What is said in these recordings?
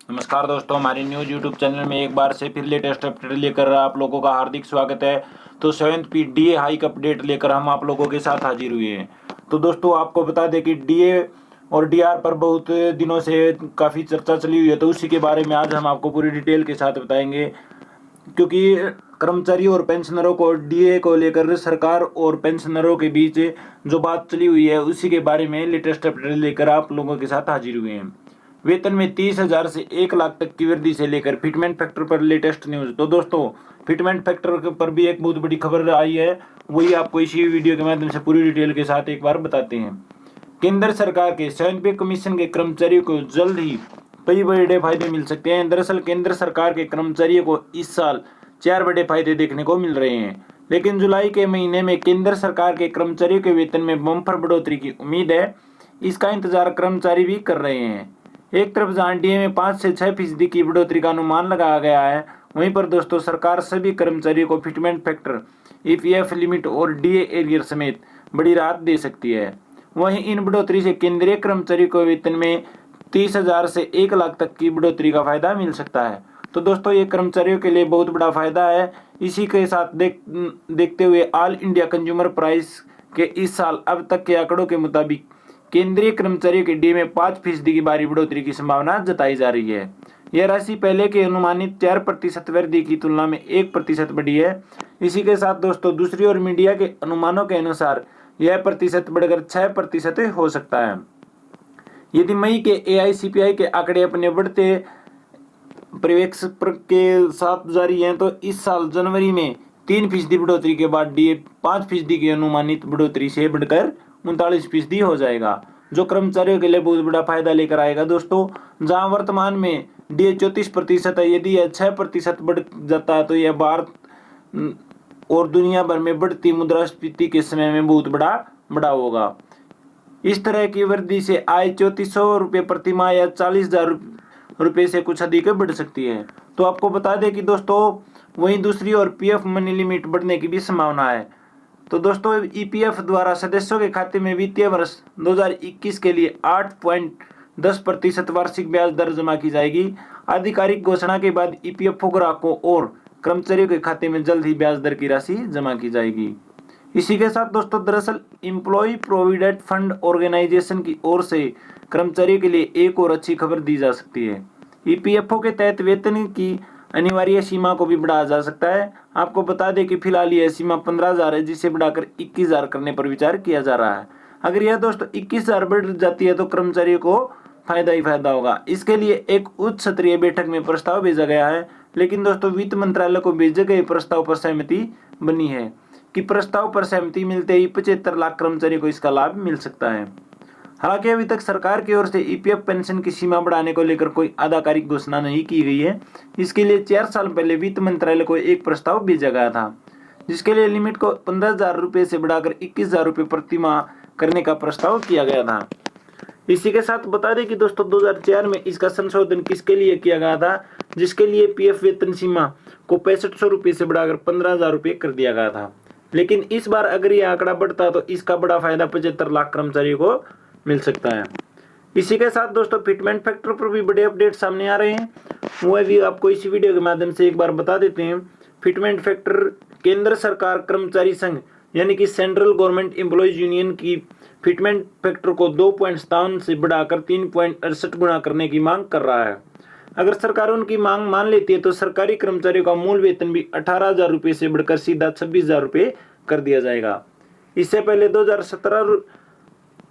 नमस्कार दोस्तों, हमारे न्यूज़ यूट्यूब चैनल में एक बार से फिर लेटेस्ट अपडेट लेकर आप लोगों का हार्दिक स्वागत है। तो 7th डीए हाइक अपडेट लेकर हम आप लोगों के साथ हाजिर हुए हैं। तो दोस्तों आपको बता दें कि डीए और डीआर पर बहुत दिनों से काफ़ी चर्चा चली हुई है, तो उसी के बारे में आज हम आपको पूरी डिटेल के साथ बताएंगे। क्योंकि कर्मचारियों और पेंशनरों को डीए को लेकर सरकार और पेंशनरों के बीच जो बात चली हुई है उसी के बारे में लेटेस्ट अपडेट लेकर आप लोगों के साथ हाजिर हुए हैं। वेतन में 30,000 से 1 लाख तक की वृद्धि से लेकर फिटमेंट फैक्टर पर लेटेस्ट न्यूज। तो दोस्तों फिटमेंट फैक्टर पर भी एक बहुत बड़ी खबर आई है, वही आपको इसी वीडियो के माध्यम से पूरी डिटेल के साथ एक बार बताते हैं। केंद्र सरकार के 7वें कमीशन के कर्मचारियों को जल्द ही कई बड़े फायदे मिल सकते हैं। दरअसल केंद्र सरकार के कर्मचारियों को इस साल 4 बड़े फायदे देखने को मिल रहे हैं, लेकिन जुलाई के महीने में केंद्र सरकार के कर्मचारियों के वेतन में बम्पर बढ़ोतरी की उम्मीद है। इसका इंतजार कर्मचारी भी कर रहे हैं। एक तरफ जहां डीए में 5 से 6% की बढ़ोतरी का अनुमान लगाया गया है, वहीं पर दोस्तों सरकार सभी कर्मचारियों को फिटमेंट फैक्टर, ईपीएफ लिमिट और डीए एरियर समेत बड़ी राहत दे सकती है। वहीं इन बढ़ोतरी से केंद्रीय कर्मचारी को वेतन में 30,000 से 1 लाख तक की बढ़ोतरी का फायदा मिल सकता है। तो दोस्तों ये कर्मचारियों के लिए बहुत बड़ा फायदा है। इसी के साथ देखते हुए ऑल इंडिया कंज्यूमर प्राइस के इस साल अब तक के आंकड़ों के मुताबिक केंद्रीय कर्मचारियों के डी में 5% की भारी बढ़ोतरी की संभावना जताई जा रही है। यह राशि पहले के अनुमानित 4% वृद्धि की तुलना में 1% बढ़ी है। इसी के साथ दोस्तों दूसरी ओर मीडिया के अनुमानों के अनुसार यह प्रतिशत बढ़कर 6% हो सकता है। यदि मई के एआईसीपीआई के आंकड़े अपने बढ़ते पर्यवेक्षक के साथ जारी हैं, तो इस साल जनवरी में 3% बढ़ोतरी के बाद डीए 5% की अनुमानित बढ़ोतरी से बढ़कर 39% हो जाएगा, जो कर्मचारियों के लिए बहुत बड़ा फायदा लेकर आएगा। दोस्तों जहां वर्तमान में डीए 34% है, यदि यह 6% बढ़ जाता है तो यह भारत और दुनिया भर में बढ़ती मुद्रास्फीति के समय में बहुत बड़ा होगा। इस तरह की वृद्धि से आय 3400 रुपये प्रति माह या 40,000 रुपये से कुछ अधिक बढ़ सकती है। तो आपको बता दें कि दोस्तों वहीं दूसरी ओर पीएफ मनी लिमिट बढ़ने की भी संभावना है। तो दोस्तों ईपीएफ द्वारा सदस्यों के खाते में वित्तीय वर्ष 2021 के लिए 8.10% वार्षिक ब्याज दर जमा की जाएगी। आधिकारिक घोषणा के बाद ईपीएफओ ग्राहकों और कर्मचारियों के खाते में जल्द ही ब्याज दर की राशि जमा की जाएगी। इसी के साथ दोस्तों दरअसल एम्प्लॉय प्रोविडेंट फंड ऑर्गेनाइजेशन की ओर से कर्मचारियों के लिए एक और अच्छी खबर दी जा सकती है। ईपीएफओ के तहत वेतन की अनिवार्य सीमा को भी बढ़ाया जा सकता है। आपको बता दें कि फिलहाल यह सीमा 15,000 है, जिसे बढ़ाकर 21,000 करने पर विचार किया जा रहा है। अगर यह दोस्तों 21,000 बढ़ जाती है तो कर्मचारियों को फायदा ही फायदा होगा। इसके लिए एक उच्च स्तरीय बैठक में प्रस्ताव भेजा गया है, लेकिन दोस्तों वित्त मंत्रालय को भेजे गए प्रस्ताव पर सहमति बनी है कि प्रस्ताव पर सहमति मिलते ही 75 लाख कर्मचारियों को इसका लाभ मिल सकता है। हालांकि अभी तक सरकार की ओर से ईपीएफ पेंशन की सीमा बढ़ाने को लेकर कोई आधिकारिक घोषणा नहीं की गई है। इसके लिए 4 साल पहले वित्त मंत्रालय को एक प्रस्ताव भेजा गया था, जिसके लिए लिमिट को 15,000 रुपये से बढ़ाकर 21,000 रुपये प्रति माह करने का प्रस्ताव किया गया था। इसी के साथ बता दें कि दोस्तों 2004 में इसका संशोधन किसके लिए किया गया था, जिसके लिए पीएफ वेतन सीमा को 6500 रुपये से बढ़ाकर 15,000 रुपये कर दिया गया था। लेकिन इस बार अगर यह आंकड़ा बढ़ता तो इसका बड़ा फायदा 75 लाख कर्मचारियों को मिल सकता है। इसी के साथ दोस्तों फिटमेंट फैक्टर पर भी बड़े अपडेट सामने आ रहे हैं, वह भी आपको इसी वीडियो के माध्यम से एक बार बता देते हैं। फिटमेंट फैक्टर केंद्र सरकार कर्मचारी संघ यानी कि सेंट्रल गवर्नमेंट एम्प्लॉयज यूनियन की फिटमेंट फैक्टर को 2.57 से बढ़ाकर 3.68 गुना करने की मांग कर रहा है। अगर सरकार उनकी मांग मान लेती है तो सरकारी कर्मचारियों का मूल वेतन भी 18,000 रुपये से बढ़कर सीधा 26,000 रुपये कर दिया जाएगा। इससे पहले 2017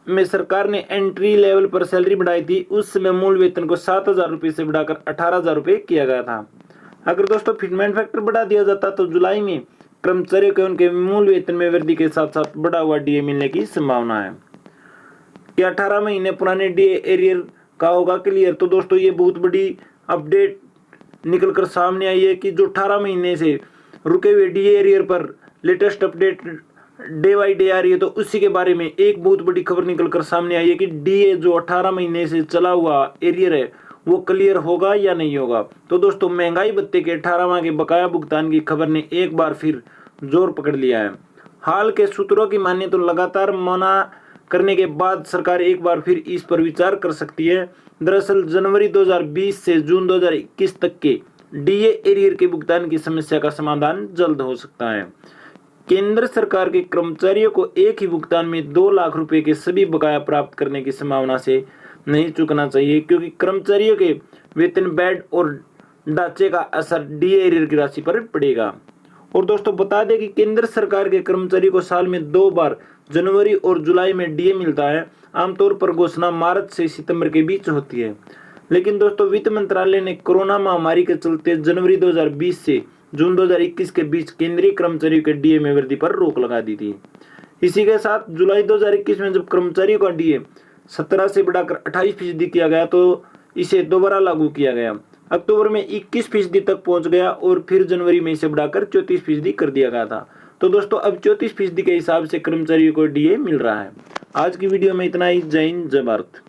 में सरकार ने एंट्री लेवल पर सैलरी बढ़ाई थी। उस समय मूल वेतन को 7,000 रुपये से बढ़ाकर 18,000 रुपये किया गया था। अगर दोस्तों फिटमेंट फैक्टर बढ़ा दिया जाता तो जुलाई में कर्मचारियों को उनके मूल वेतन में वृद्धि के साथ साथ बढ़ा हुआ डीए मिलने की संभावना है। क्या 18 महीने पुराने डीए एरियर का होगा क्लियर? तो दोस्तों ये बहुत बड़ी अपडेट निकलकर सामने आई है कि जो 18 महीने से रुके हुए डीए एरियर पर latest update day by day आ रही है, तो उसी के बारे में एक बहुत बड़ी खबर निकलकर सामने आई है कि डीए जो 18 महीने से चला हुआ एरियर है वो क्लियर होगा या नहीं होगा। तो दोस्तों महंगाई भत्ते के 18 माह के बकाया भुगतान की खबर ने एक बार फिर जोर पकड़ लिया है। हाल के सूत्रों की माने तो लगातार मना करने के बाद सरकार एक बार फिर इस पर विचार कर सकती है। दरअसल जनवरी 2020 से जून 2021 तक के डीए एरियर के भुगतान की समस्या का समाधान जल्द हो सकता है। केंद्र सरकार के कर्मचारियों को एक ही भुगतान में 2 लाख रुपए के सभी बकाया प्राप्त करने की संभावना से नहीं चूकना चाहिए, क्योंकि कर्मचारियों के वेतन, बेड और ढांचे का असर डीए एरियर की राशि पर पड़ेगा। और दोस्तों बता दें कि केंद्र सरकार के कर्मचारियों को साल में 2 बार जनवरी और जुलाई में डीए मिलता है। आमतौर पर घोषणा मार्च से सितंबर के बीच होती है, लेकिन दोस्तों वित्त मंत्रालय ने कोरोना महामारी के चलते जनवरी 2020 से जून 2021 के बीच केंद्रीय कर्मचारियों के डीए में वृद्धि पर रोक लगा दी थी। इसी के साथ जुलाई 2021 में जब कर्मचारियों का डीए 17 से बढ़ाकर 28% किया गया तो इसे दोबारा लागू किया गया। अक्टूबर में 21% तक पहुंच गया और फिर जनवरी में इसे बढ़ाकर 34% कर दिया गया था। तो दोस्तों अब 34% के हिसाब से कर्मचारियों को डीए मिल रहा है। आज की वीडियो में इतना ही। जय हिंद, जय भारत।